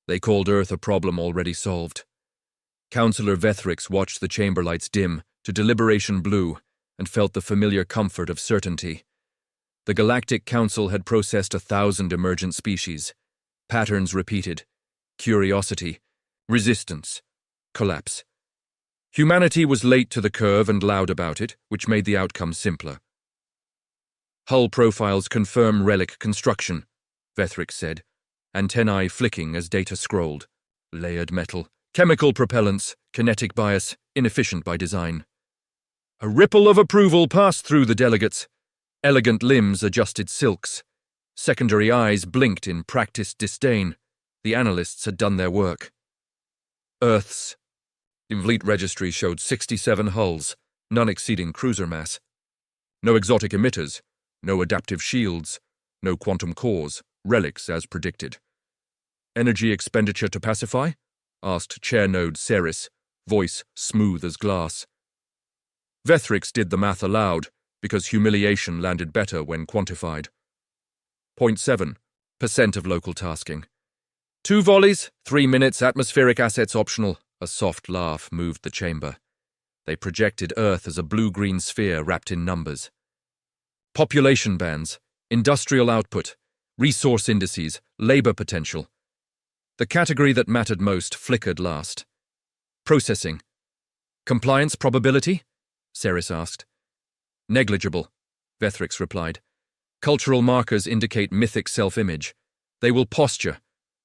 They called Earth a problem already solved. Councillor Vethrix watched the chamber lights dim to deliberation blue and felt the familiar comfort of certainty. The Galactic Council had processed 1,000 emergent species. Patterns repeated. Curiosity. Resistance. Collapse. Humanity was late to the curve and loud about it, which made the outcome simpler. Hull profiles confirm relic construction, Vethrix said, antennae flicking as data scrolled. Layered metal. Chemical propellants. Kinetic bias. Inefficient by design. A ripple of approval passed through the delegates. Elegant limbs adjusted silks. Secondary eyes blinked in practiced disdain. The analysts had done their work. Earth's fleet registry showed 67 hulls, none exceeding cruiser mass. No exotic emitters, no adaptive shields, no quantum cores, relics as predicted. Energy expenditure to pacify? Asked Chair Node Ceres, voice smooth as glass. Vethrix did the math aloud, because humiliation landed better when quantified. 0.7% of local tasking. 2 volleys, 3 minutes, atmospheric assets optional. A soft laugh moved the chamber. They projected Earth as a blue-green sphere wrapped in numbers. Population bands, industrial output, resource indices, labor potential. The category that mattered most flickered last. Processing. Compliance probability? Ceres asked. Negligible, Vethrix replied. Cultural markers indicate mythic self-image. They will posture.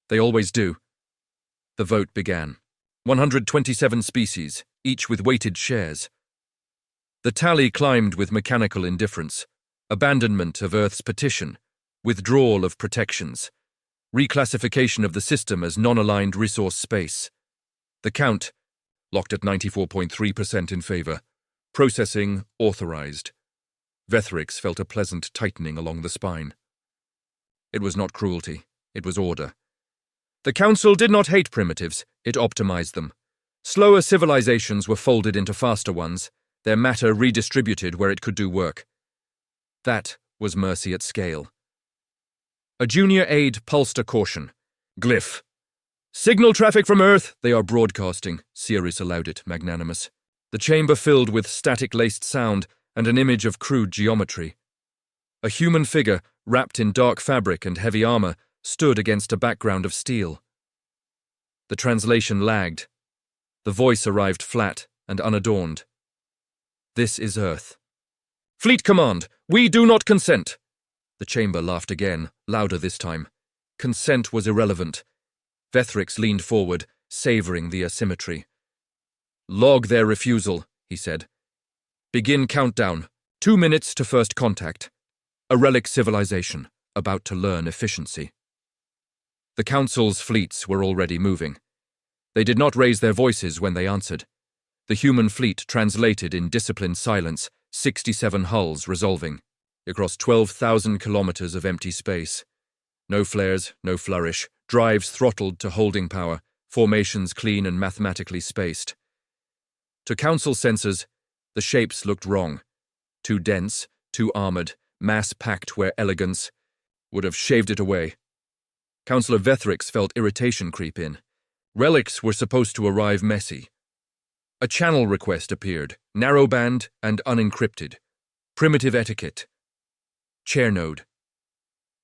They always do. The vote began. 127 species, each with weighted shares. The tally climbed with mechanical indifference, abandonment of Earth's petition, withdrawal of protections, reclassification of the system as non-aligned resource space. The count, locked at 94.3% in favor. Processing authorized. Vethrix felt a pleasant tightening along the spine. It was not cruelty, it was order. The Council did not hate primitives, it optimized them. Slower civilizations were folded into faster ones, their matter redistributed where it could do work. That was mercy at scale. A junior aide pulsed a caution. Glyph. Signal traffic from Earth, they are broadcasting, Ceres allowed it, magnanimous. The chamber filled with static-laced sound and an image of crude geometry. A human figure, wrapped in dark fabric and heavy armor, stood against a background of steel. The translation lagged. The voice arrived flat and unadorned. This is Earth. Fleet Command, we do not consent. The chamber laughed again, louder this time. Consent was irrelevant. Vethrix leaned forward, savoring the asymmetry. Log their refusal, he said. Begin countdown. 2 minutes to first contact. A relic civilization, about to learn efficiency. The Council's fleets were already moving. They did not raise their voices when they answered. The human fleet translated in disciplined silence, 67 hulls resolving, across 12,000 kilometers of empty space. No flares, no flourish, drives throttled to holding power, formations clean and mathematically spaced. To Council sensors, the shapes looked wrong. Too dense, too armored, mass-packed where elegance would have shaved it away. Councillor Vethrix felt irritation creep in. Relics were supposed to arrive messy. A channel request appeared, narrowband and unencrypted. Primitive etiquette. Chair node.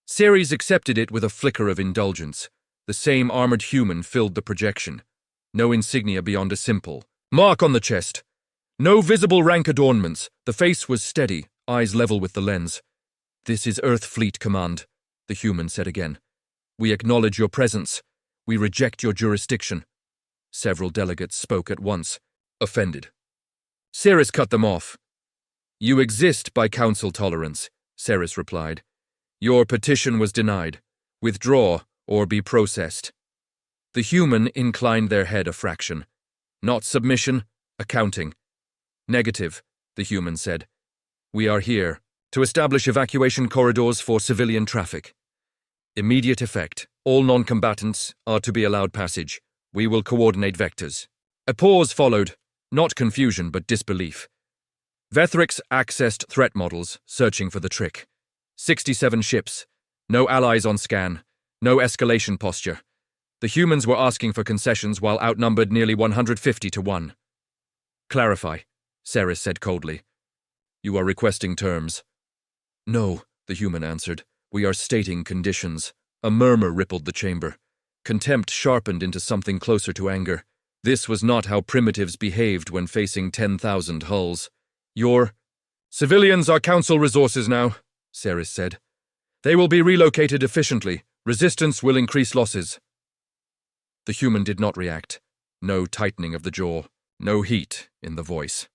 Ceres accepted it with a flicker of indulgence. The same armored human filled the projection. No insignia beyond a simple mark on the chest. No visible rank adornments. The face was steady, eyes level with the lens. This is Earth Fleet Command, the human said again. We acknowledge your presence. We reject your jurisdiction. Several delegates spoke at once, offended. Ceres cut them off. You exist by council tolerance, Ceres replied. Your petition was denied. Withdraw or be processed. The human inclined their head a fraction. Not submission, accounting. Negative, the human said. We are here to establish evacuation corridors for civilian traffic. Immediate effect. All non-combatants are to be allowed passage. We will coordinate vectors. A pause followed, not confusion but disbelief. Vethrix accessed threat models, searching for the trick. 67 ships. No allies on scan. No escalation posture. The humans were asking for concessions while outnumbered nearly 150 to 1. Clarify, Ceres said coldly. You are requesting terms. No, the human answered. We are stating conditions. A murmur rippled the chamber. Contempt sharpened into something closer to anger. This was not how primitives behaved when facing 10,000 hulls. Your civilians are council resources now, Ceres said. They will be relocated efficiently. Resistance will increase losses. The human did not react. No tightening of the jaw. No heat in the voice.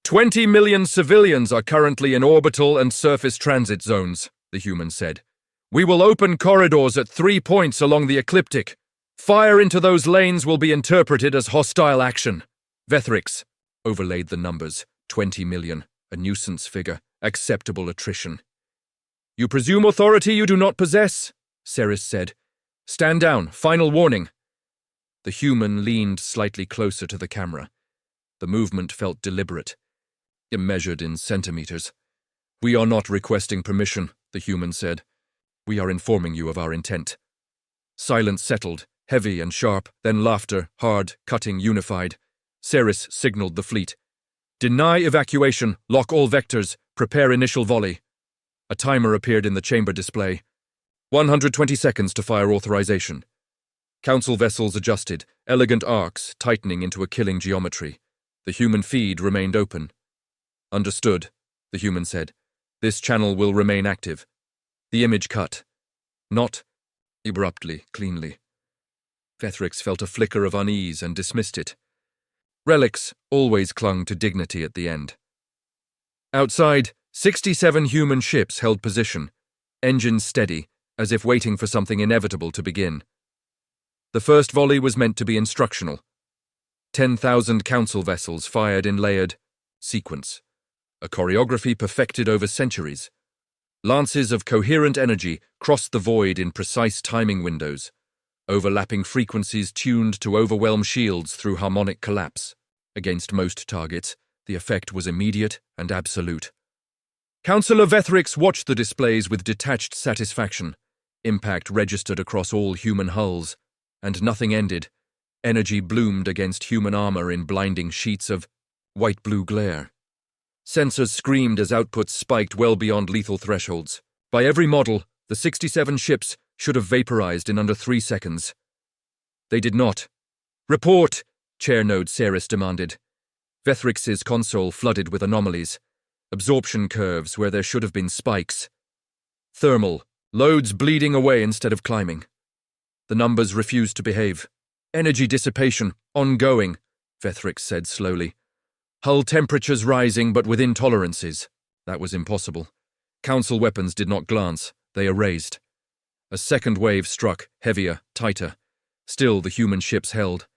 20 million civilians are currently in orbital and surface transit zones, the human said. We will open corridors at 3 points along the ecliptic. Fire into those lanes will be interpreted as hostile action. Vethrix overlaid the numbers. 20 million, a nuisance figure, acceptable attrition. You presume authority you do not possess, Ceres said. Stand down, final warning. The human leaned slightly closer to the camera. The movement felt deliberate. It measured in centimeters. We are not requesting permission, the human said. We are informing you of our intent. Silence settled, heavy and sharp, then laughter, hard, cutting, unified. Ceres signaled the fleet. Deny evacuation, lock all vectors, prepare initial volley. A timer appeared in the chamber display. 120 seconds to fire authorization. Council vessels adjusted, elegant arcs tightening into a killing geometry. The human feed remained open. Understood, the human said. This channel will remain active. The image cut. Not abruptly, cleanly. Vethrix felt a flicker of unease and dismissed it. Relics always clung to dignity at the end. Outside, 67 human ships held position, engines steady, as if waiting for something inevitable to begin. The first volley was meant to be instructional. 10,000 council vessels fired in layered sequence, a choreography perfected over centuries. Lances of coherent energy crossed the void in precise timing windows, overlapping frequencies tuned to overwhelm shields through harmonic collapse. Against most targets, the effect was immediate and absolute. Councillor Vethrix watched the displays with detached satisfaction. Impact registered across all human hulls, and nothing ended. Energy bloomed against human armor in blinding sheets of white-blue glare. Sensors screamed as outputs spiked well beyond lethal thresholds. By every model, the 67 ships should have vaporized in under 3 seconds. They did not. Report, Chair Node Ceres demanded. Vethrix's console flooded with anomalies. Absorption curves where there should have been spikes. Thermal, loads bleeding away instead of climbing. The numbers refused to behave. Energy dissipation, ongoing, Vethrix said slowly. Hull temperatures rising but within tolerances. That was impossible. Council weapons did not glance, they erased. A second wave struck, heavier, tighter. Still the human ships held.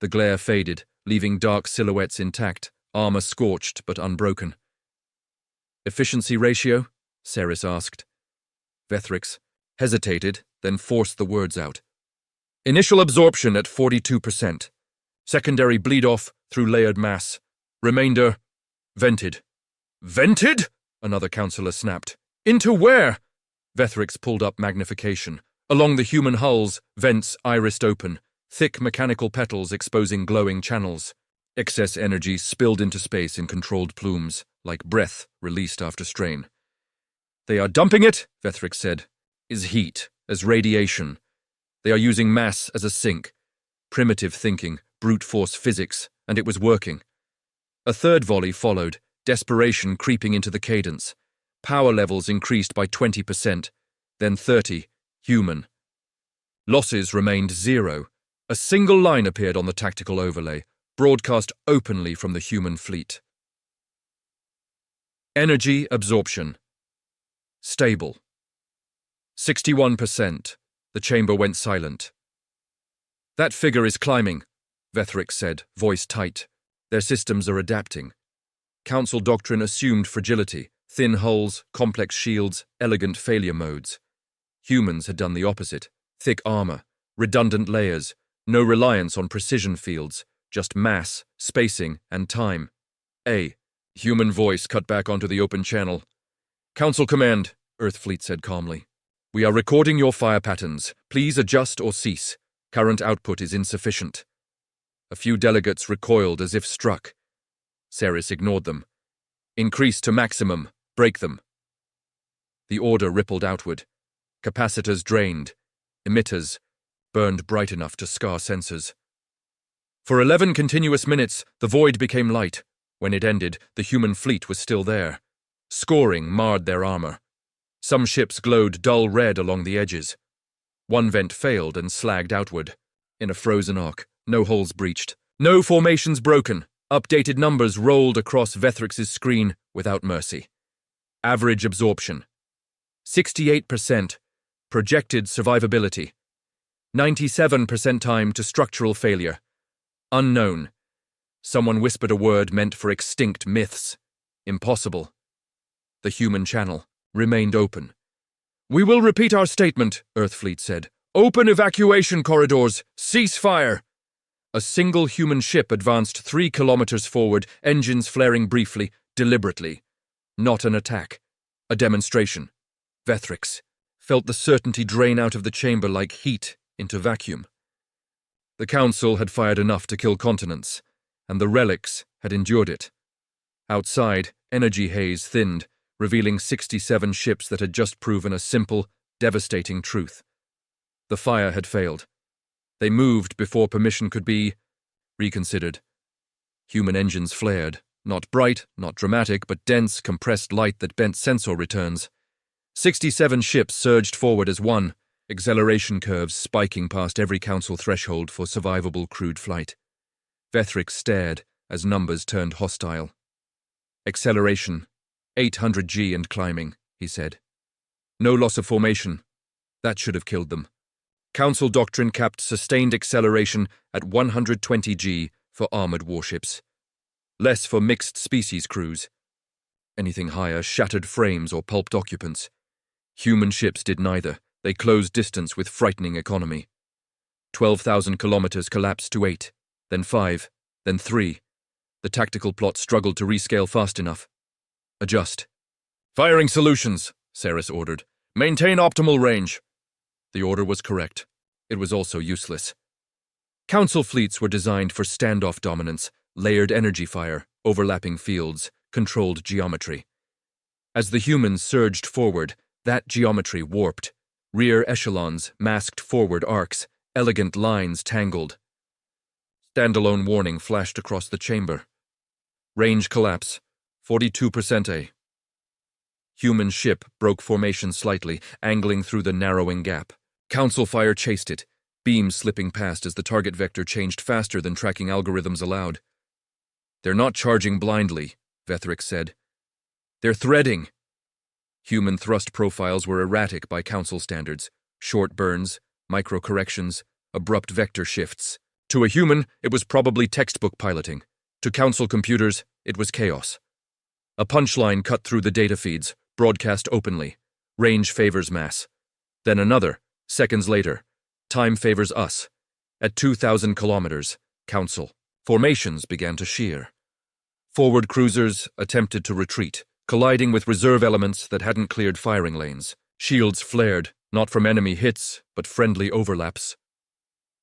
The glare faded, leaving dark silhouettes intact, armor scorched but unbroken. Efficiency ratio? Ceres asked. Vethrix hesitated, then forced the words out. Initial absorption at 42%. Secondary bleed-off through layered mass. Remainder, vented. Vented? Another councillor snapped. Into where? Vethrix pulled up magnification. Along the human hulls, vents irised open, thick mechanical petals exposing glowing channels. Excess energy spilled into space in controlled plumes, like breath released after strain. They are dumping it, Vethrix said, as heat, as radiation. They are using mass as a sink. Primitive thinking, brute force physics, and it was working. A third volley followed, desperation creeping into the cadence. Power levels increased by 20%, then 30, human. Losses remained 0. A single line appeared on the tactical overlay, broadcast openly from the human fleet. Energy absorption. Stable. 61%. The chamber went silent. That figure is climbing, Vethrix said, voice tight. Their systems are adapting. Council doctrine assumed fragility, thin hulls, complex shields, elegant failure modes. Humans had done the opposite. Thick armor, redundant layers, no reliance on precision fields, just mass, spacing, and time. A human voice cut back onto the open channel. Council command, Earth Fleet said calmly. We are recording your fire patterns. Please adjust or cease. Current output is insufficient. A few delegates recoiled as if struck. Ceres ignored them. Increase to maximum. Break them. The order rippled outward. Capacitors drained. Emitters burned bright enough to scar sensors. For 11 continuous minutes, the void became light. When it ended, the human fleet was still there. Scoring marred their armor. Some ships glowed dull red along the edges. One vent failed and slagged outward. In a frozen arc, no holes breached. No formations broken. Updated numbers rolled across Vethrix's screen without mercy. Average absorption. 68%. Projected survivability. 97% time to structural failure. Unknown. Someone whispered a word meant for extinct myths. Impossible. The human channel remained open. "We will repeat our statement," Earthfleet said. "Open evacuation corridors. Cease fire." A single human ship advanced 3 kilometers forward, engines flaring briefly, deliberately. Not an attack. A demonstration. Vethrix felt the certainty drain out of the chamber like heat into vacuum. The Council had fired enough to kill continents, and the relics had endured it. Outside, energy haze thinned, revealing 67 ships that had just proven a simple, devastating truth. The fire had failed. They moved before permission could be reconsidered. Human engines flared, not bright, not dramatic, but dense, compressed light that bent sensor returns. 67 ships surged forward as one, acceleration curves spiking past every Council threshold for survivable crewed flight. Vethrix stared as numbers turned hostile. "Acceleration, 800 G and climbing," he said. "No loss of formation. That should have killed them." Council doctrine capped sustained acceleration at 120 G for armored warships. Less for mixed-species crews. Anything higher shattered frames or pulped occupants. Human ships did neither. They closed distance with frightening economy. 12,000 kilometers collapsed to 8, then 5, then 3. The tactical plot struggled to rescale fast enough. "Adjust." "Firing solutions," Ceres ordered. "Maintain optimal range." The order was correct. It was also useless. Council fleets were designed for standoff dominance, layered energy fire, overlapping fields, controlled geometry. As the humans surged forward, that geometry warped. Rear echelons masked forward arcs, elegant lines tangled. Standalone warning flashed across the chamber. Range collapse, 42% A. Human ship broke formation slightly, angling through the narrowing gap. Council fire chased it, beams slipping past as the target vector changed faster than tracking algorithms allowed. "They're not charging blindly," Vethrix said. "They're threading." Human thrust profiles were erratic by Council standards. Short burns, micro-corrections, abrupt vector shifts. To a human, it was probably textbook piloting. To Council computers, it was chaos. A punchline cut through the data feeds, broadcast openly. Range favors mass. Then another, seconds later. Time favors us. At 2,000 kilometers, Council. Formations began to shear. Forward cruisers attempted to retreat, colliding with reserve elements that hadn't cleared firing lanes. Shields flared, not from enemy hits, but friendly overlaps.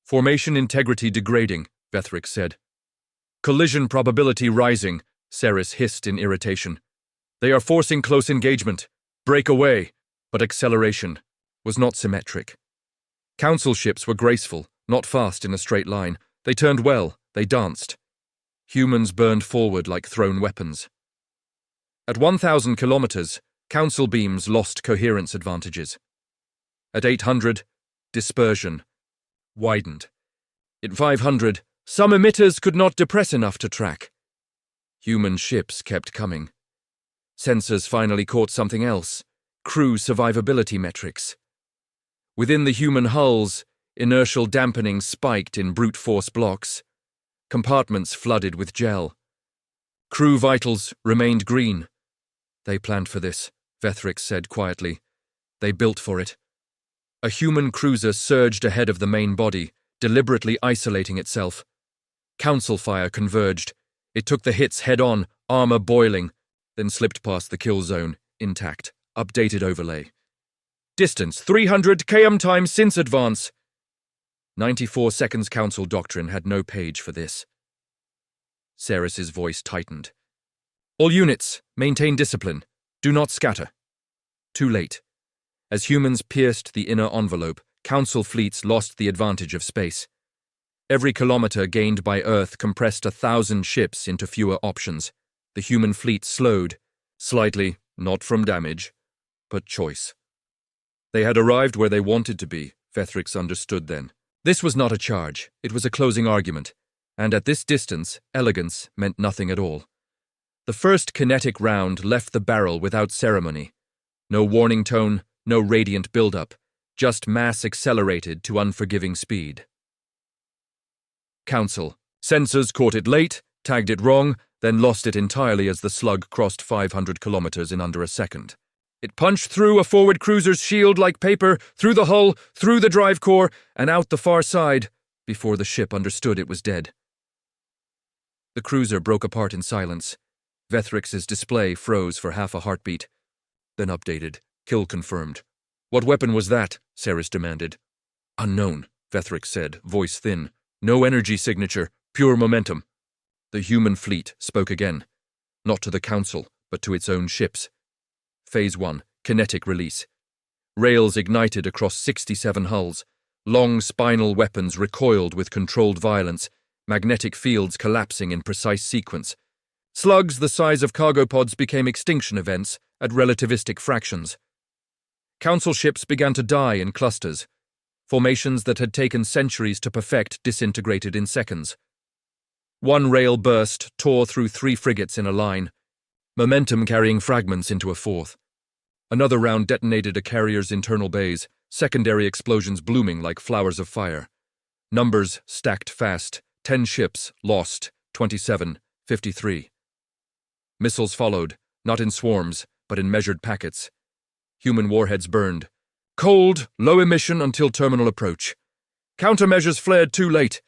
"Formation integrity degrading," Vethrix said. "Collision probability rising," Ceres hissed in irritation. "They are forcing close engagement. Break away." But acceleration was not symmetric. Council ships were graceful, not fast in a straight line. They turned well, they danced. Humans burned forward like thrown weapons. At 1,000 kilometers, Council beams lost coherence advantages. At 800, dispersion widened. At 500, some emitters could not depress enough to track. Human ships kept coming. Sensors finally caught something else: crew survivability metrics. Within the human hulls, inertial dampening spiked in brute force blocks. Compartments flooded with gel. Crew vitals remained green. "They planned for this," Vethrix said quietly. "They built for it." A human cruiser surged ahead of the main body, deliberately isolating itself. Council fire converged. It took the hits head-on, armor boiling, then slipped past the kill zone, intact, updated overlay. "Distance 300 km time since advance." 94 Seconds Council Doctrine had no page for this. Ceres's voice tightened. All units, maintain discipline. Do not scatter. Too late. As humans pierced the inner envelope, Council fleets lost the advantage of space. Every kilometer gained by Earth compressed 1,000 ships into fewer options. The human fleet slowed, slightly, not from damage, but choice. They had arrived where they wanted to be, Vethrix understood then. This was not a charge, it was a closing argument, and at this distance, elegance meant nothing at all. The first kinetic round left the barrel without ceremony. No warning tone, no radiant build-up, just mass accelerated to unforgiving speed. Council. Sensors caught it late, tagged it wrong, then lost it entirely as the slug crossed 500 kilometers in under a second. It punched through a forward cruiser's shield like paper, through the hull, through the drive core, and out the far side, before the ship understood it was dead. The cruiser broke apart in silence. Vethrix's display froze for half a heartbeat, then updated. Kill confirmed. What weapon was that? Ceres demanded. Unknown, Vethrix said, voice thin. No energy signature, pure momentum. The human fleet spoke again. Not to the Council, but to its own ships. Phase 1, kinetic release. Rails ignited across 67 hulls. Long spinal weapons recoiled with controlled violence, magnetic fields collapsing in precise sequence. Slugs the size of cargo pods became extinction events at relativistic fractions. Council ships began to die in clusters. Formations that had taken centuries to perfect disintegrated in seconds. One rail burst tore through 3 frigates in a line, momentum carrying fragments into a fourth. Another round detonated a carrier's internal bays, secondary explosions blooming like flowers of fire. Numbers stacked fast, 10 ships lost, 27, 53. Missiles followed, not in swarms, but in measured packets. Human warheads burned. Cold, low emission until terminal approach. Countermeasures flared too late.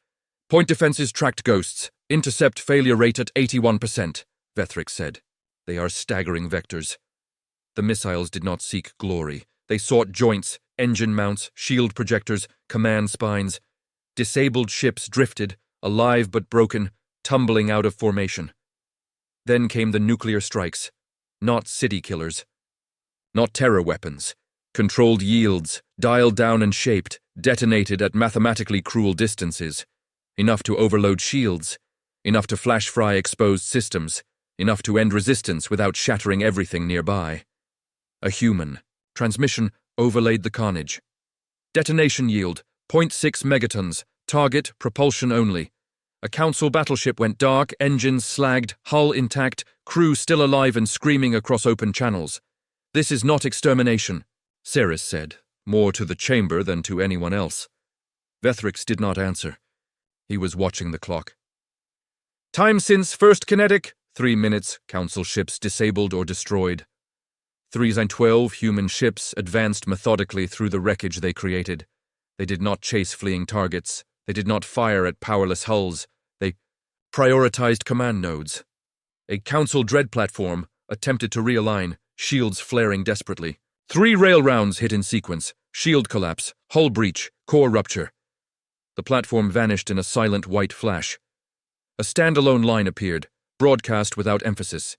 Point defenses tracked ghosts. Intercept failure rate at 81%, Vethrix said. They are staggering vectors. The missiles did not seek glory. They sought joints, engine mounts, shield projectors, command spines. Disabled ships drifted, alive but broken, tumbling out of formation. Then came the nuclear strikes. Not city killers. Not terror weapons. Controlled yields, dialed down and shaped, detonated at mathematically cruel distances. Enough to overload shields. Enough to flash-fry exposed systems. Enough to end resistance without shattering everything nearby. A human. Transmission overlaid the carnage. Detonation yield, 0.6 megatons. Target, propulsion only. A Council battleship went dark, engines slagged, hull intact, crew still alive and screaming across open channels. This is not extermination, Ceres said, more to the chamber than to anyone else. Vethrix did not answer. He was watching the clock. Time since first kinetic, 3 minutes, Council ships disabled or destroyed. 312 human ships advanced methodically through the wreckage they created. They did not chase fleeing targets. They did not fire at powerless hulls. They prioritized command nodes. A Council dread platform attempted to realign, shields flaring desperately. 3 rail rounds hit in sequence, shield collapse, hull breach, core rupture. The platform vanished in a silent white flash. A standalone line appeared, broadcast without emphasis.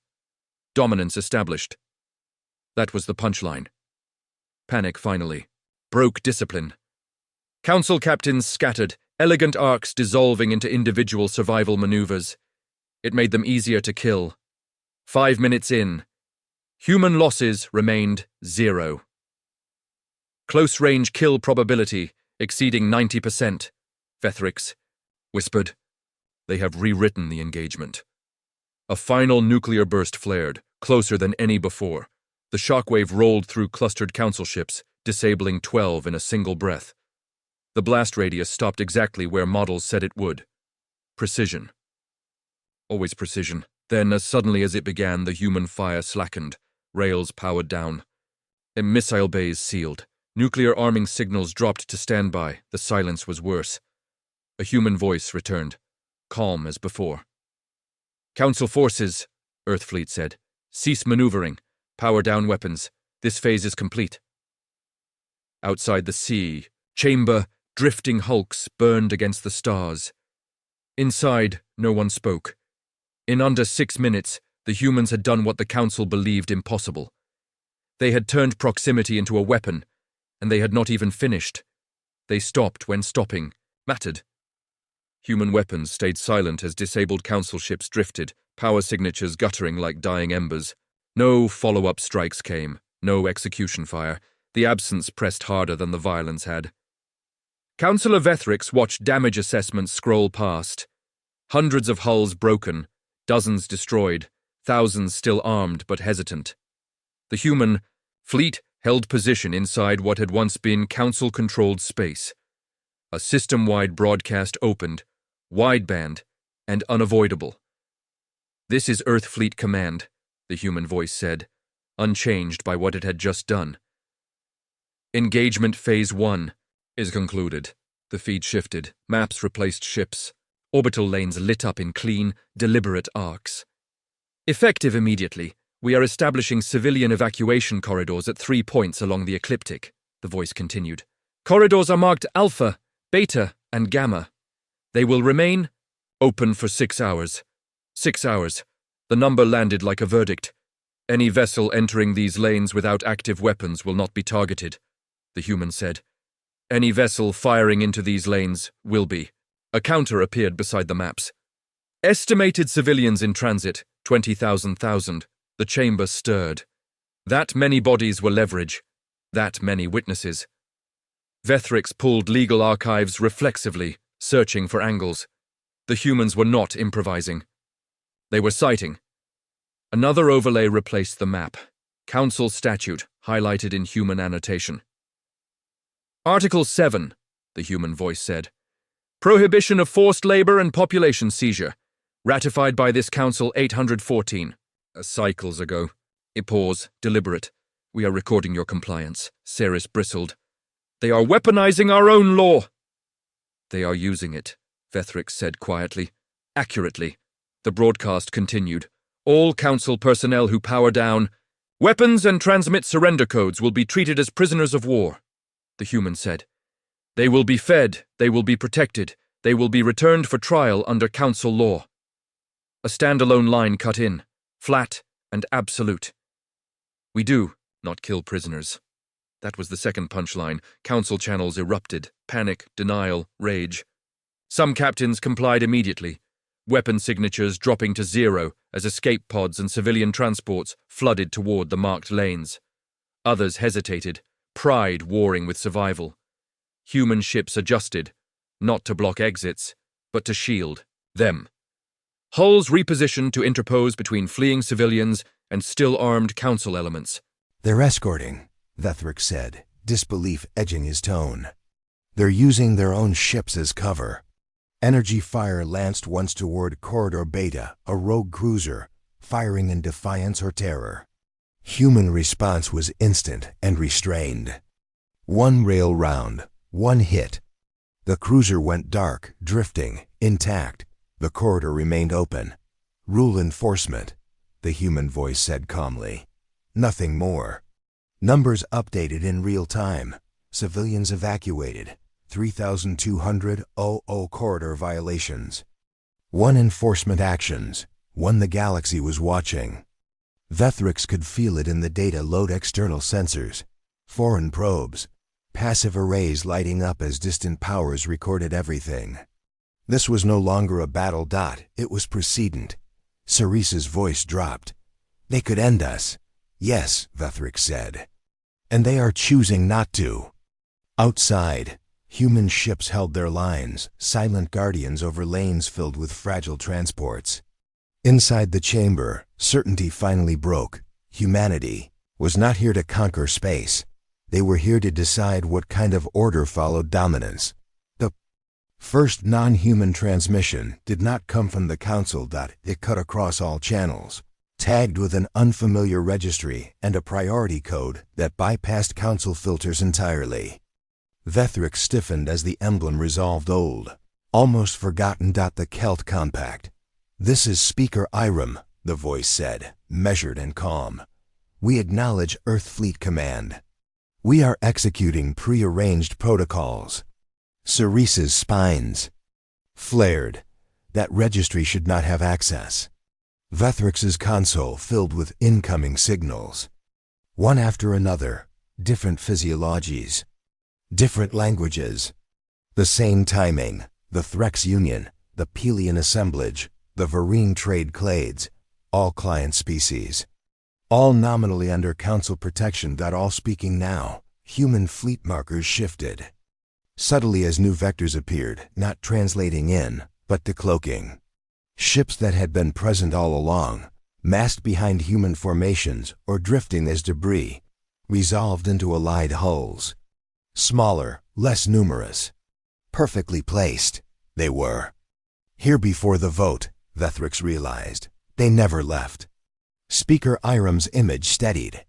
Dominance established. That was the punchline. Panic finally. Broke discipline. Council captains scattered, elegant arcs dissolving into individual survival maneuvers. It made them easier to kill. 5 minutes in. Human losses remained 0. Close-range kill probability exceeding 90%, Vethrix whispered. They have rewritten the engagement. A final nuclear burst flared, closer than any before. The shockwave rolled through clustered Council ships, disabling 12 in a single breath. The blast radius stopped exactly where models said it would. Precision. Always precision. Then, as suddenly as it began, the human fire slackened. Rails powered down. And missile bays sealed. Nuclear arming signals dropped to standby. The silence was worse. A human voice returned, calm as before. Council forces, Earthfleet said. Cease maneuvering. Power down weapons. This phase is complete. Outside the sea, chamber, Drifting hulks burned against the stars. Inside, no one spoke. In under 6 minutes, the humans had done what the Council believed impossible. They had turned proximity into a weapon, and they had not even finished. They stopped when stopping mattered. Human weapons stayed silent as disabled Council ships drifted, power signatures guttering like dying embers. No follow-up strikes came, no execution fire. The absence pressed harder than the violence had. Councillor Vethrix watched damage assessments scroll past. Hundreds of hulls broken, dozens destroyed, thousands still armed but hesitant. The human fleet held position inside what had once been Council-controlled space. A system-wide broadcast opened, wideband, and unavoidable. "This is Earth Fleet Command," the human voice said, unchanged by what it had just done. "Engagement Phase 1 is concluded." The feed shifted, maps replaced ships, orbital lanes lit up in clean, deliberate arcs. "Effective immediately, we are establishing civilian evacuation corridors at 3 points along the ecliptic," the voice continued. "Corridors are marked Alpha, Beta, and Gamma. They will remain open for 6 hours. 6 hours. The number landed like a verdict. Any vessel entering these lanes without active weapons will not be targeted," the human said. "Any vessel firing into these lanes will be." A counter appeared beside the maps. "Estimated civilians in transit, 20,000. The chamber stirred. That many bodies were leverage. That many witnesses. Vethrix pulled legal archives reflexively, searching for angles. The humans were not improvising. They were citing. Another overlay replaced the map. Council statute, highlighted in human annotation. "Article 7, the human voice said. "Prohibition of forced labor and population seizure. Ratified by this Council 814. Cycles ago." A pause, deliberate. "We are recording your compliance." Ceres bristled. "They are weaponizing our own law." "They are using it," Vethrix said quietly. "Accurately." The broadcast continued. "All Council personnel who power down weapons and transmit surrender codes will be treated as prisoners of war," the human said. "They will be fed, they will be protected, they will be returned for trial under Council law." A standalone line cut in, flat and absolute. "We do not kill prisoners." That was the second punchline. Council channels erupted. Panic, denial, rage. Some captains complied immediately, weapon signatures dropping to 0 as escape pods and civilian transports flooded toward the marked lanes. Others hesitated, pride warring with survival. Human ships adjusted, not to block exits, but to shield them. Hulls repositioned to interpose between fleeing civilians and still-armed Council elements. "They're escorting," Vethrix said, disbelief edging his tone. "They're using their own ships as cover." Energy fire lanced once toward Corridor Beta, a rogue cruiser, firing in defiance or terror. Human response was instant and restrained. One rail round, one hit. The cruiser went dark, drifting, intact. The corridor remained open. "Rule enforcement," the human voice said calmly. "Nothing more." Numbers updated in real time. Civilians evacuated. 3,200 corridor violations. 1 enforcement actions. 1 the galaxy was watching. Vethrix could feel it in the data load external sensors. Foreign probes. Passive arrays lighting up as distant powers recorded everything. This was no longer a battle. It was precedent. Cerese's voice dropped. "They could end us." "Yes," Vethrix said. "And they are choosing not to." Outside, human ships held their lines, silent guardians over lanes filled with fragile transports. Inside the chamber, certainty finally broke. Humanity was not here to conquer space. They were here to decide what kind of order followed dominance. The first non-human transmission did not come from the Council. It cut across all channels, tagged with an unfamiliar registry and a priority code that bypassed Council filters entirely. Vethrix stiffened as the emblem resolved old, almost forgotten. The Celt Compact. "This is Speaker Iram," the voice said, measured and calm. "We acknowledge Earth Fleet Command. We are executing pre-arranged protocols." Cerise's spines flared. That registry should not have access. Vethrix's console filled with incoming signals. One after another, different physiologies, different languages. The same timing, the Threx Union, the Pelian Assemblage, the Verine Trade Clades, all client species. All nominally under Council protection. All speaking now. Human fleet markers shifted. Subtly as new vectors appeared, not translating in, but decloaking. Ships that had been present all along, masked behind human formations or drifting as debris, resolved into allied hulls. Smaller, less numerous. Perfectly placed, they were. Here before the vote, Vethrix realized. They never left. Speaker Iram's image steadied.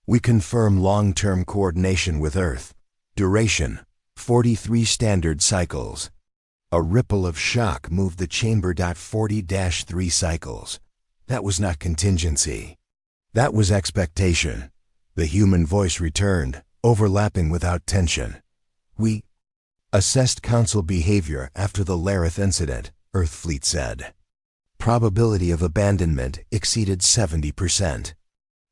We confirm long-term coordination with Earth. Duration, 43 standard cycles. A ripple of shock moved the chamber. 40-3 cycles. That was not contingency. That was expectation. The human voice returned, overlapping without tension. We assessed Council behavior after the Lareth incident, Earth Fleet said. Probability of abandonment exceeded 70%.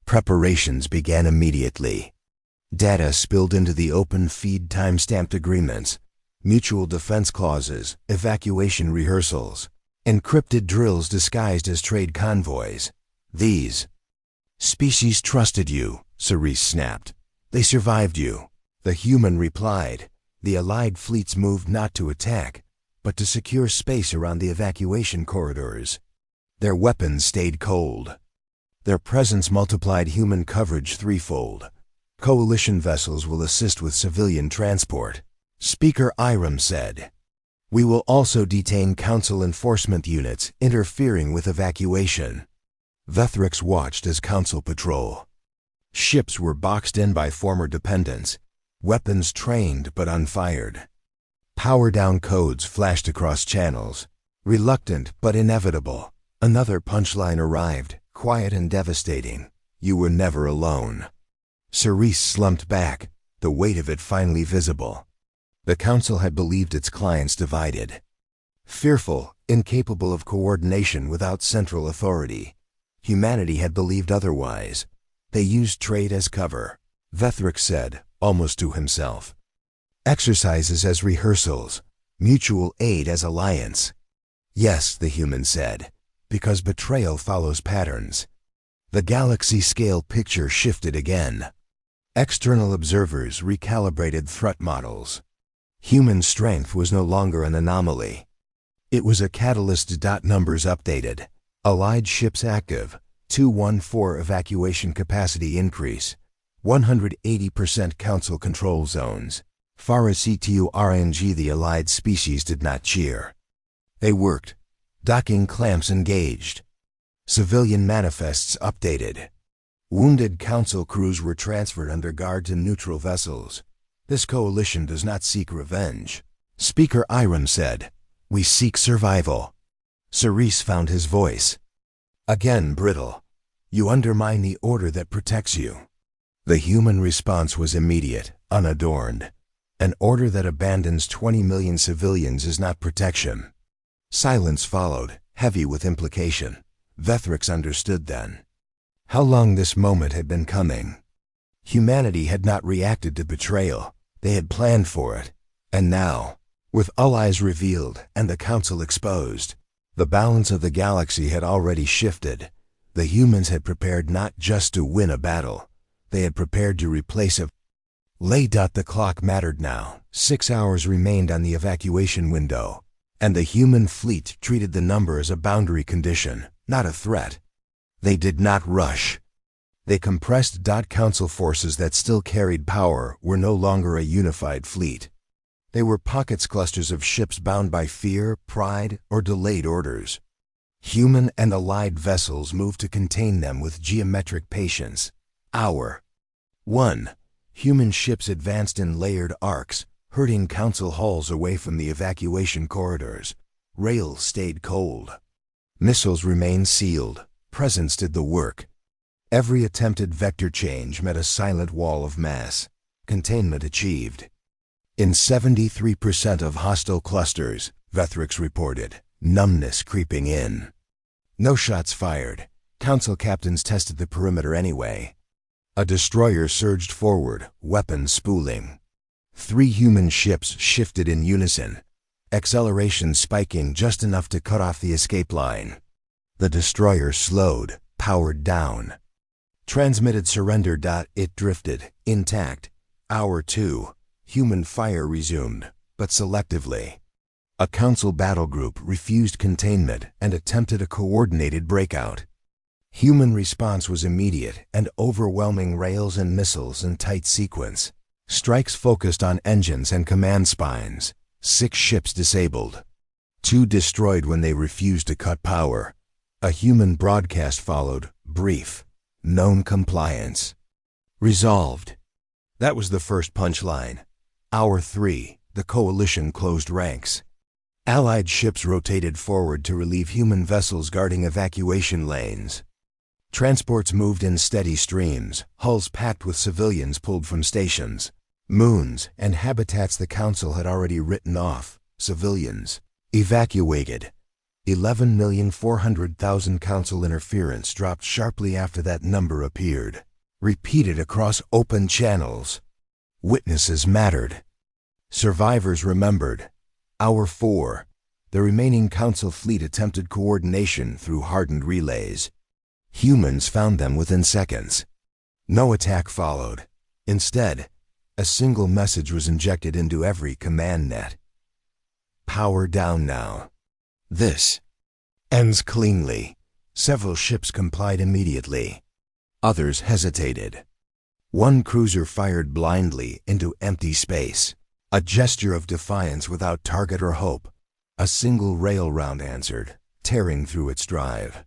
Preparations began immediately. Data spilled into the open feed time-stamped agreements, mutual defense clauses, evacuation rehearsals, encrypted drills disguised as trade convoys. These species trusted you, Cerise snapped. They survived you. The human replied. The allied fleets moved not to attack, but to secure space around the evacuation corridors. Their weapons stayed cold. Their presence multiplied human coverage threefold. Coalition vessels will assist with civilian transport. Speaker Iram said. We will also detain Council enforcement units interfering with evacuation. Vethrix watched as Council patrol. Ships were boxed in by former dependents, weapons trained but unfired. Power-down codes flashed across channels. Reluctant but inevitable. Another punchline arrived, quiet and devastating. You were never alone. Cerise slumped back, the weight of it finally visible. The Council had believed its clients divided. Fearful, incapable of coordination without central authority. Humanity had believed otherwise. They used trade as cover, Vethrix said, almost to himself. Exercises as rehearsals, mutual aid as alliance. Yes, the human said, because betrayal follows patterns. The galaxy-scale picture shifted again. External observers recalibrated threat models. Human strength was no longer an anomaly. It was a catalyst. Numbers updated. Allied ships active. 214 evacuation capacity increase. 180% Council control zones. Far as CTU-RNG, the allied species did not cheer. They worked. Docking clamps engaged. Civilian manifests updated. Wounded Council crews were transferred under guard to neutral vessels. This coalition does not seek revenge. Speaker Iram said, we seek survival. Cerise found his voice. Again brittle. You undermine the order that protects you. The human response was immediate, unadorned. An order that abandons 20 million civilians is not protection. Silence followed, heavy with implication. Vethrix understood then. How long this moment had been coming. Humanity had not reacted to betrayal. They had planned for it. And now, with allies revealed and the Council exposed, the balance of the galaxy had already shifted. The humans had prepared not just to win a battle. They had prepared to replace a The clock mattered now. 6 hours remained on the evacuation window, and the human fleet treated the number as a boundary condition, not a threat. They did not rush. They compressed. Council forces that still carried power were no longer a unified fleet. They were pockets, clusters of ships bound by fear, pride, or delayed orders. Human and allied vessels moved to contain them with geometric patience. Hour 1. Human ships advanced in layered arcs, herding Council hulls away from the evacuation corridors. Rails stayed cold. Missiles remained sealed. Presence did the work. Every attempted vector change met a silent wall of mass. Containment achieved. In 73% of hostile clusters, Vethrix reported, numbness creeping in. No shots fired. Council captains tested the perimeter anyway. A destroyer surged forward, weapons spooling. 3 human ships shifted in unison, acceleration spiking just enough to cut off the escape line. The destroyer slowed, powered down. Transmitted surrender. It drifted, intact. Hour 2. Human fire resumed, but selectively. A council battle group refused containment and attempted a coordinated breakout. Human response was immediate and overwhelming, rails and missiles in tight sequence. Strikes focused on engines and command spines. 6 ships disabled. 2 destroyed when they refused to cut power. A human broadcast followed, brief. Known compliance. Resolved. That was the first punchline. Hour 3, the coalition closed ranks. Allied ships rotated forward to relieve human vessels guarding evacuation lanes. Transports moved in steady streams, hulls packed with civilians pulled from stations. Moons and habitats the Council had already written off, civilians. Evacuated. 11,400,000. Council interference dropped sharply after that number appeared. Repeated across open channels. Witnesses mattered. Survivors remembered. Hour 4. The remaining Council fleet attempted coordination through hardened relays. Humans found them within seconds. No attack followed. Instead, a single message was injected into every command net. Power down now. This ends cleanly. Several ships complied immediately. Others hesitated. One cruiser fired blindly into empty space. A gesture of defiance without target or hope. A single rail round answered, tearing through its drive.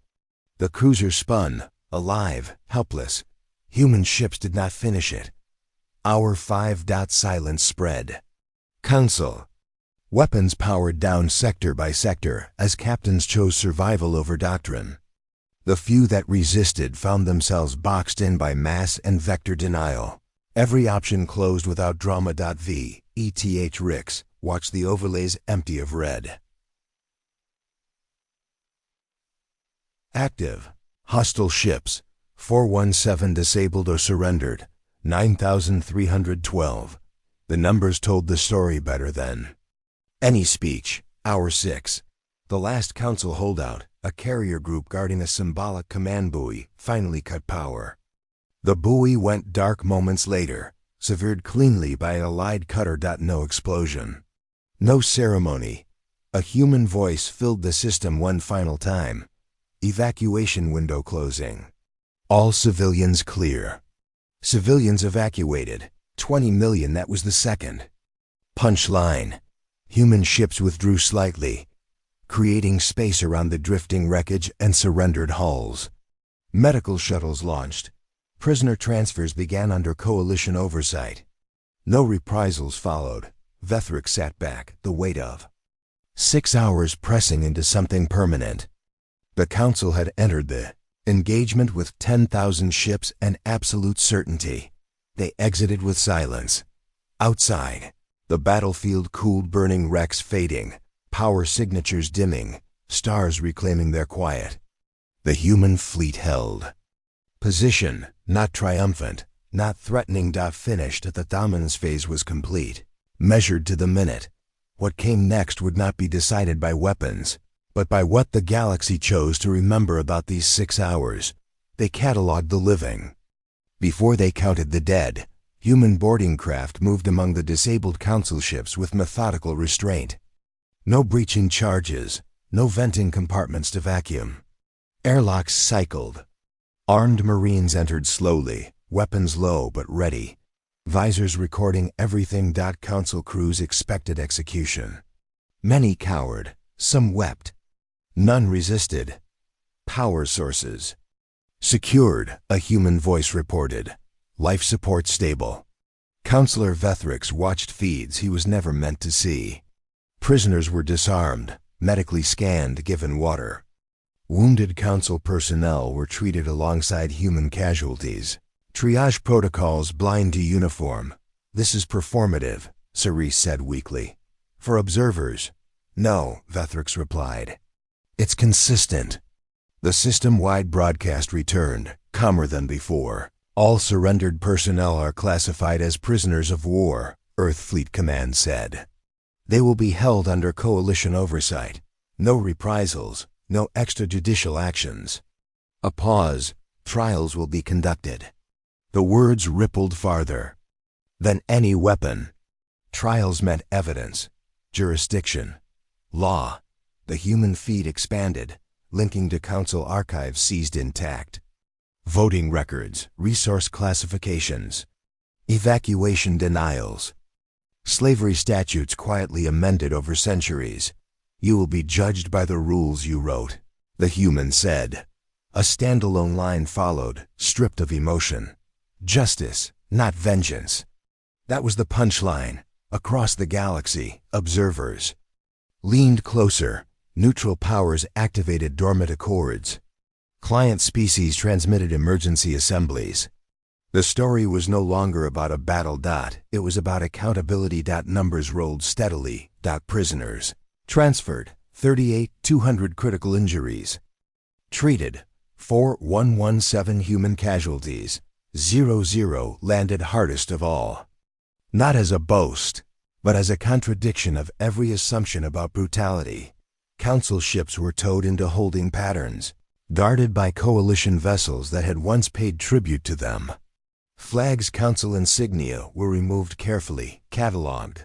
The cruiser spun, alive, helpless. Human ships did not finish it. Hour 5. Silence spread. Council. Weapons powered down sector by sector as captains chose survival over doctrine. The few that resisted found themselves boxed in by mass and vector denial. Every option closed without drama. V. ETH Rix. Watch the overlays empty of red. Active. Hostile ships. 417 disabled or surrendered. 9,312. The numbers told the story better than any speech. Hour 6. The last Council holdout, a carrier group guarding a symbolic command buoy, finally cut power. The buoy went dark moments later, severed cleanly by an Allied cutter. No explosion. No ceremony. A human voice filled the system one final time. Evacuation window closing. All civilians clear. Civilians evacuated. 20 million. That was the second. Punchline. Human ships withdrew slightly, creating space around the drifting wreckage and surrendered hulls. Medical shuttles launched. Prisoner transfers began under coalition oversight. No reprisals followed. Vethrix sat back, the weight of 6 hours pressing into something permanent. The Council had entered the engagement with 10,000 ships and absolute certainty. They exited with silence. Outside, the battlefield cooled, burning wrecks fading, power signatures dimming, stars reclaiming their quiet. The human fleet held position, not triumphant, not threatening. Finished. The dominance phase was complete, measured to the minute. What came next would not be decided by weapons, but by what the galaxy chose to remember about these 6 hours. They catalogued the living. Before they counted the dead, human boarding craft moved among the disabled Council ships with methodical restraint. No breaching charges, no venting compartments to vacuum. Airlocks cycled. Armed Marines entered slowly, weapons low but ready. Visors recording everything. Council crews expected execution. Many cowered, some wept. None resisted. Power sources secured, a human voice reported. Life support stable. Counselor Vethrix watched feeds he was never meant to see. Prisoners were disarmed, medically scanned, given water. Wounded Council personnel were treated alongside human casualties. Triage protocols blind to uniform. This is performative, Cerise said weakly. For observers. No, Vethrix replied. It's consistent. The system-wide broadcast returned, calmer than before. All surrendered personnel are classified as prisoners of war, Earth Fleet Command said. They will be held under coalition oversight. No reprisals, no extrajudicial actions. A pause. Trials will be conducted. The words rippled farther. Than any weapon. Trials meant evidence, jurisdiction, law. The human feed expanded, linking to Council archives seized intact. Voting records, resource classifications, evacuation denials. Slavery statutes quietly amended over centuries. You will be judged by the rules you wrote, the human said. A standalone line followed, stripped of emotion. Justice, not vengeance. That was the punchline. Across the galaxy, observers leaned closer. Neutral powers activated dormant accords. Client species transmitted emergency assemblies. The story was no longer about a battle. It was about accountability. Numbers rolled steadily. Prisoners transferred 38, 200 critical injuries. Treated 4117 human casualties. 00 landed hardest of all. Not as a boast, but as a contradiction of every assumption about brutality. Council ships were towed into holding patterns, guarded by coalition vessels that had once paid tribute to them. Flags, Council insignia were removed carefully, catalogued,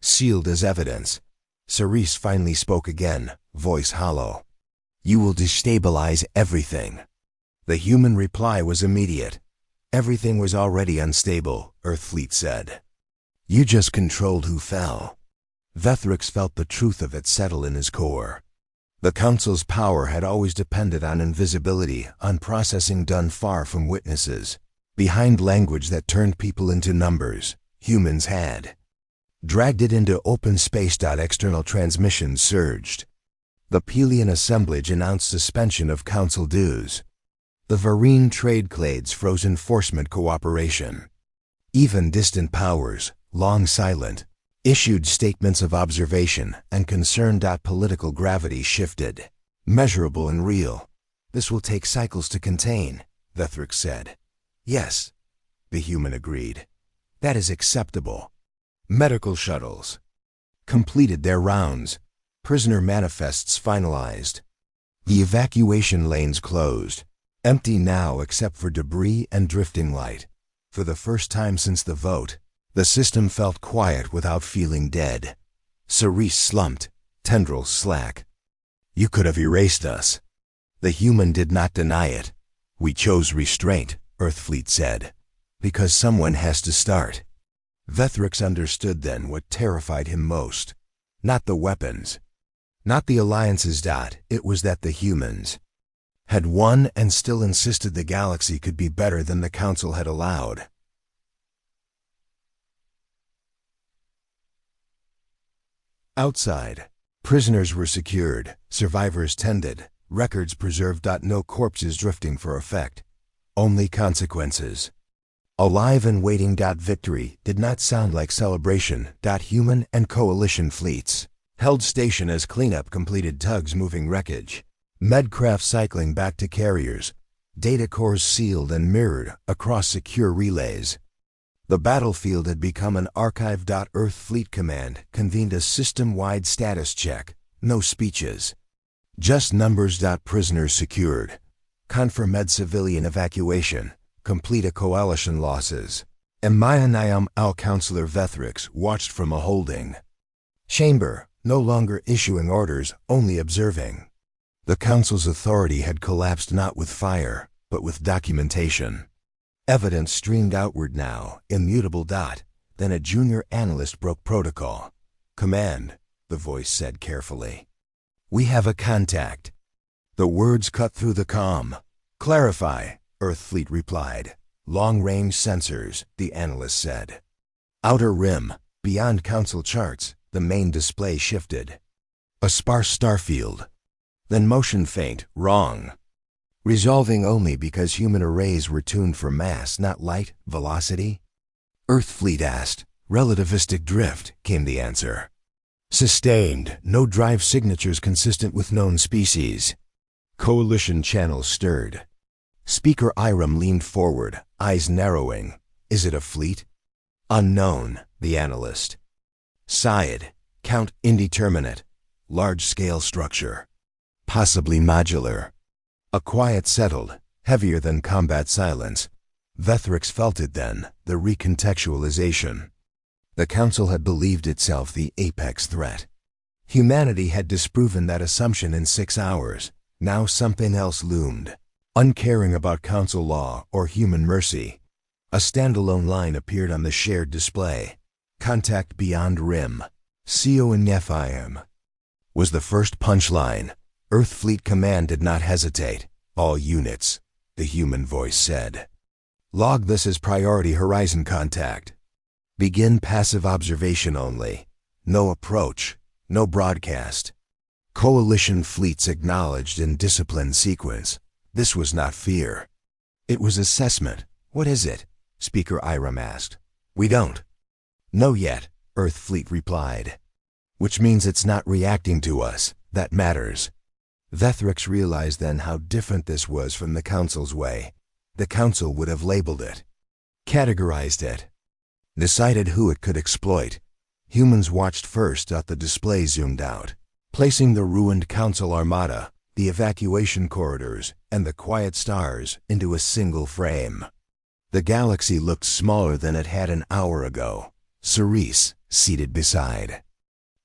sealed as evidence. Cerise finally spoke again, voice hollow. You will destabilize everything. The human reply was immediate. Everything was already unstable, Earth Fleet said. You just controlled who fell. Vethrix felt the truth of it settle in his core. The Council's power had always depended on invisibility, on processing done far from witnesses. Behind language that turned people into numbers, humans had dragged it into open space. External transmissions surged. The Pelian assemblage announced suspension of Council dues. The Varine trade clades froze enforcement cooperation. Even distant powers, long silent, issued statements of observation and concern. Political gravity shifted. Measurable and real. This will take cycles to contain, Vethrix said. Yes, the human agreed. That is acceptable. Medical shuttles completed their rounds. Prisoner manifests finalized. The evacuation lanes closed. Empty now except for debris and drifting light. For the first time since the vote, the system felt quiet without feeling dead. Cerise slumped, tendrils slack. You could have erased us. The human did not deny it. We chose restraint, Earthfleet said. Because someone has to start. Vethrix understood then what terrified him most. Not the weapons. Not the alliances. It was that the humans had won and still insisted the galaxy could be better than the Council had allowed. Outside, prisoners were secured, survivors tended, records preserved. No corpses drifting for effect, only consequences. Alive and waiting. Victory did not sound like celebration. Human and coalition fleets held station as cleanup completed tugs moving wreckage. Medcraft cycling back to carriers. Data cores sealed and mirrored across secure relays. The battlefield had become an archive. Earth Fleet Command convened a system-wide status check. No speeches. Just numbers. Prisoners secured. Confirmed civilian evacuation. Complete coalition losses. Emayanayam Councillor Vethrix watched from a holding chamber, no longer issuing orders, only observing. The Council's authority had collapsed not with fire, but with documentation. Evidence streamed outward now, immutable. Then a junior analyst broke protocol. Command, the voice said carefully. We have a contact. The words cut through the calm. Clarify, Earthfleet replied. Long-range sensors, the analyst said. Outer rim, beyond Council charts, the main display shifted. A sparse starfield. Then motion faint, wrong. Resolving only because human arrays were tuned for mass, not light, velocity? Earthfleet asked, Relativistic drift, came the answer. Sustained, no drive signatures consistent with known species. Coalition channels stirred. Speaker Iram leaned forward, eyes narrowing. Is it a fleet? Unknown, the analyst. Sighed. Count indeterminate. Large-scale structure. Possibly modular. A quiet settled, heavier than combat silence. Vethrix felt it then, the recontextualization. The Council had believed itself the apex threat. Humanity had disproven that assumption in 6 hours. Now something else loomed. Uncaring about Council law or human mercy. A standalone line appeared on the shared display. Contact beyond rim. CO and FIM. Was the first punchline. Earth Fleet Command did not hesitate. All units, the human voice said. Log this as priority horizon contact. Begin passive observation only. No approach, no broadcast. Coalition fleets acknowledged in disciplined sequence. This was not fear. It was assessment. What is it? Speaker Iram asked. We don't know yet, Earth Fleet replied. Which means it's not reacting to us. That matters. Vethrix realized then how different this was from the Council's way. The Council would have labeled it, categorized it, decided who it could exploit. Humans watched first as the display zoomed out, placing the ruined Council armada, the evacuation corridors, and the quiet stars into a single frame. The galaxy looked smaller than it had an hour ago. Cerise, seated beside.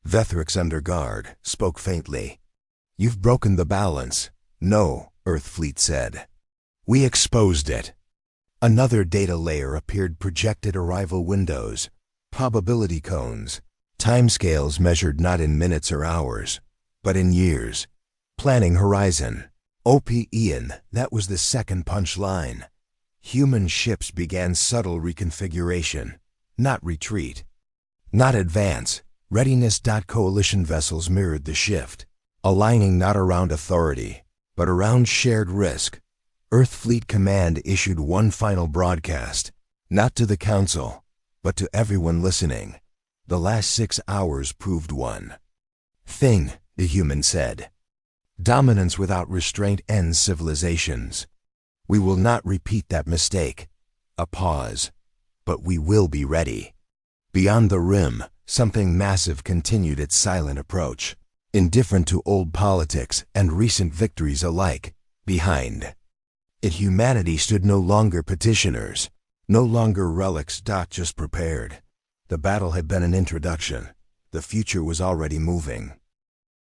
Vethrix, under guard, spoke faintly. You've broken the balance. No, Earth Fleet said. We exposed it. Another data layer appeared, projected arrival windows, probability cones, timescales measured not in minutes or hours, but in years. Planning horizon. OP Ian, that was the second punchline. Human ships began subtle reconfiguration, not retreat, not advance. Readiness. Coalition vessels mirrored the shift, aligning not around authority, but around shared risk. Earth Fleet Command issued one final broadcast, not to the Council, but to everyone listening. The last 6 hours proved one thing, the human said. Dominance without restraint ends civilizations. We will not repeat that mistake. A pause. But we will be ready. Beyond the rim, something massive continued its silent approach, indifferent to old politics and recent victories alike. Behind it, humanity stood no longer petitioners, no longer relics. Just prepared. The battle had been an introduction. The future was already moving.